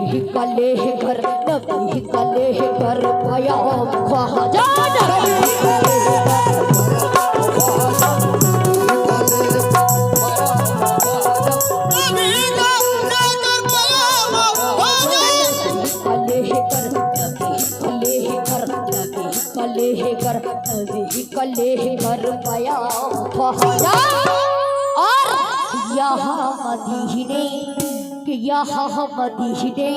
नबी कले घर नबी कले घर पाया ख्वाजा कले घर पाया ख्वाजा। और यहाँ मदीने कि यहाँ मदीने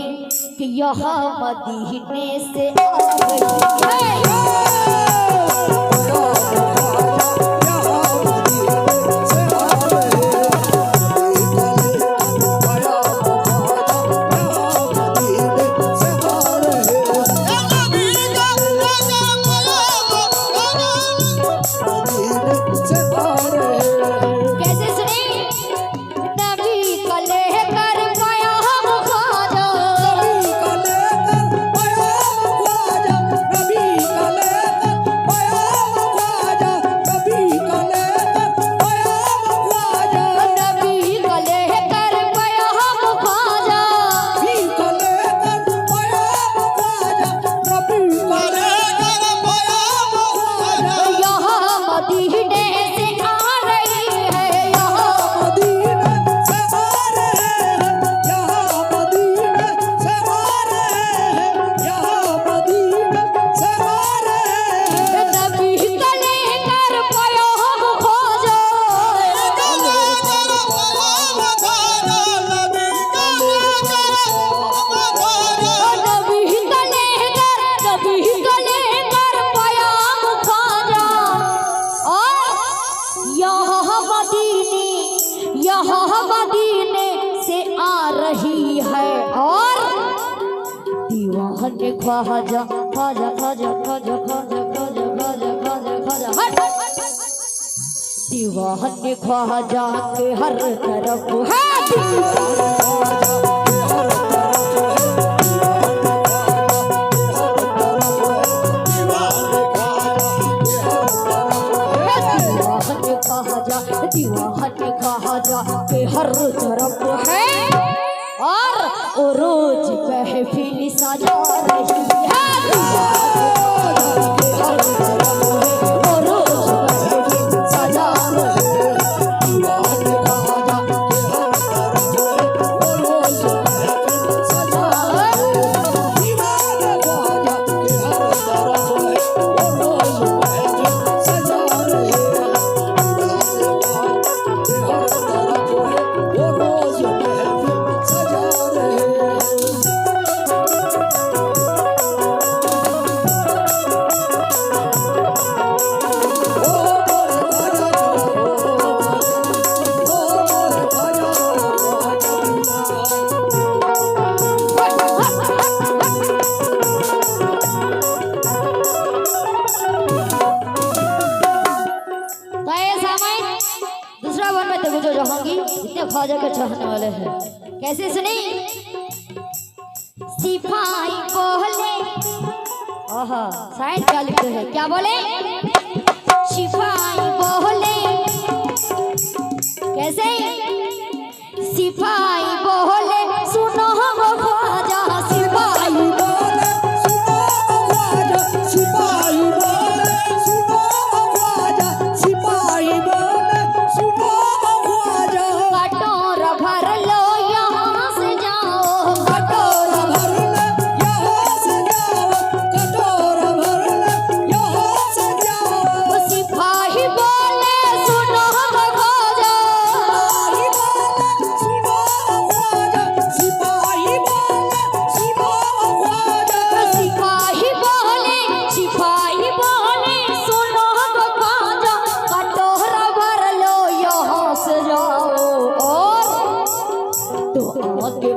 कि यहाँ मदीने से आ गई ख्वाजा ख्वाजा ख्वाजा ख्वाजा ख्वाजा ख्वाजा ख्वाजा ख्वाजा ख्वाजा दीवाने ख्वाजा के हर तरफ है दीवाने ख्वाजा के हर तरफ है। और रोज महफिल सजा रही है ख्वाजा के चाहने वाले हैं। कैसे सुनी? सिपाही बोले आहा शायद क्या लिखते हैं क्या बोले सिपाही बोले कैसे सिपाही बोले सुनो ख्वाजा सिपाही बोले सुनो ख्वाजा सिपाही बोले सुनो ख्वाजा सिपाही बोले सुनो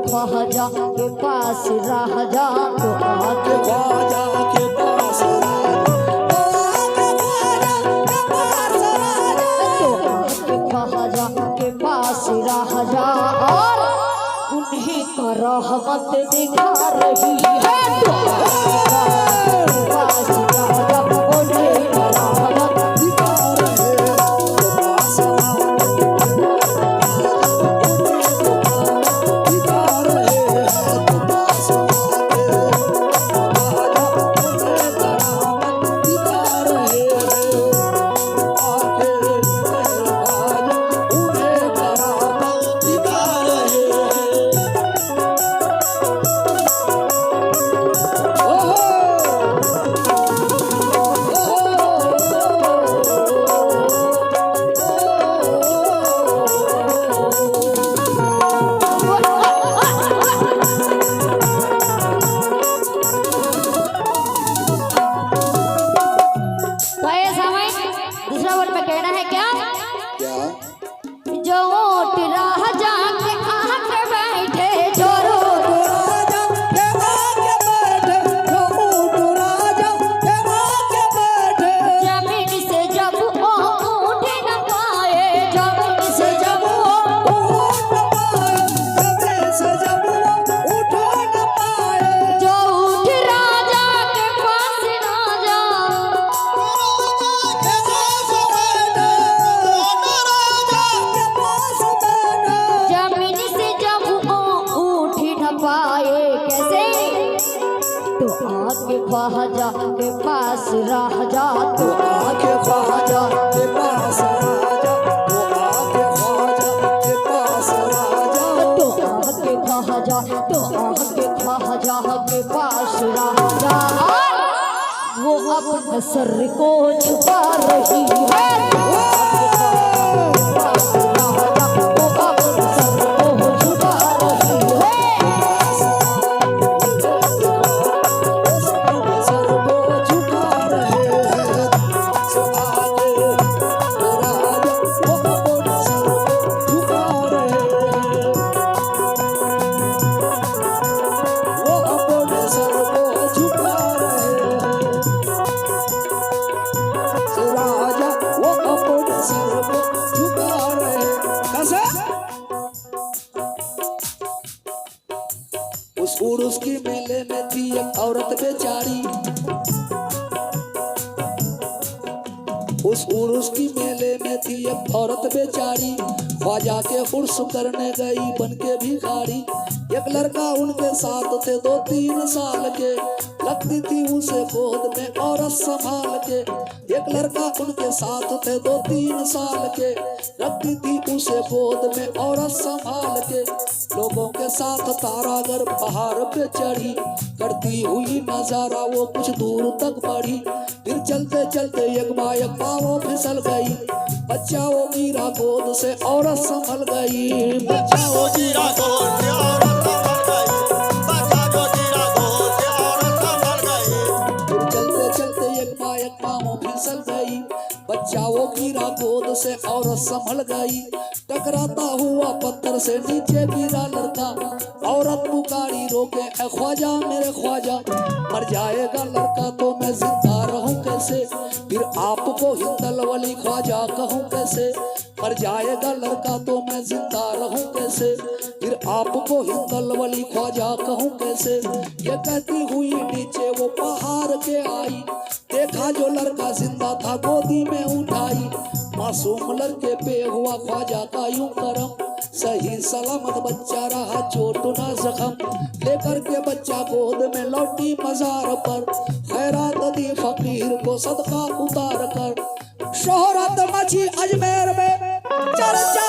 ख्वाजा के पास रह जा तो आके ख्वाजा के पास ख्वाजा के पास रह जा और उन्हीं का रहमत दिखा रही है राजा तो आके ख्वाजा के पास राजा, वो अपने सर को छुपा रही है। उस उर्स की मेले में थी एक औरत बेचारी, उस उर्स की मेले में थी एक औरत बेचारी, ख्वाजा के उर्स करने गई बन के भिखारी। एक लड़का उनके साथ थे 2-3 साल के, लगती थी उसे गोद में औरत संभाल के। एक लड़का उनके साथ थे 2-3 साल के, लगती थी उसे गोद में औरत संभाल के। लोगों के साथ तारागढ़ पहाड़ पे चढ़ी, करती हुई नजारा वो कुछ दूर तक बढ़ी। फिर चलते चलते एक बायक पाँव फिसल गई, बच्चा वो गिरा गोद से औरत संभल गई। बच्चा वो गिरा गोद से औरत संभल गई, बच्चा जो गिरा गोद से औरत संभल गई। फिर चलते चलते एक बायक पाँव फिसल गई, बच्चा वो गिरा गोद से औरत संभल गई। टकराता हुआ पत्थर से नीचे गिरा लड़का, औरत पुकारी रोके ए ख्वाजा मेरे ख्वाजा, मर जाएगा लड़का तो मैं जिंदा रहूं कैसे। फिर आपको हिंदल वली ख्वाजा कहूं कैसे, मर जाएगा लड़का तो मैं जिंदा रहूं कैसे। फिर आपको हिंदल वली ख्वाजा कहूं कैसे। ये कहती हुई नीचे वो पहाड़ के आई, देखा जो लड़का जिंदा था गोदी में उठाई। मासूम लड़के पे हुआ ख्वाजा का यूं करम, सही सलामत बच्चा रहा चोट ना जख्म। लेकर के बच्चा गोद में लौटी मजार पर, खैरात दी फकीर को सदका उतार कर। शोहरत मची अजमेर में चर्चा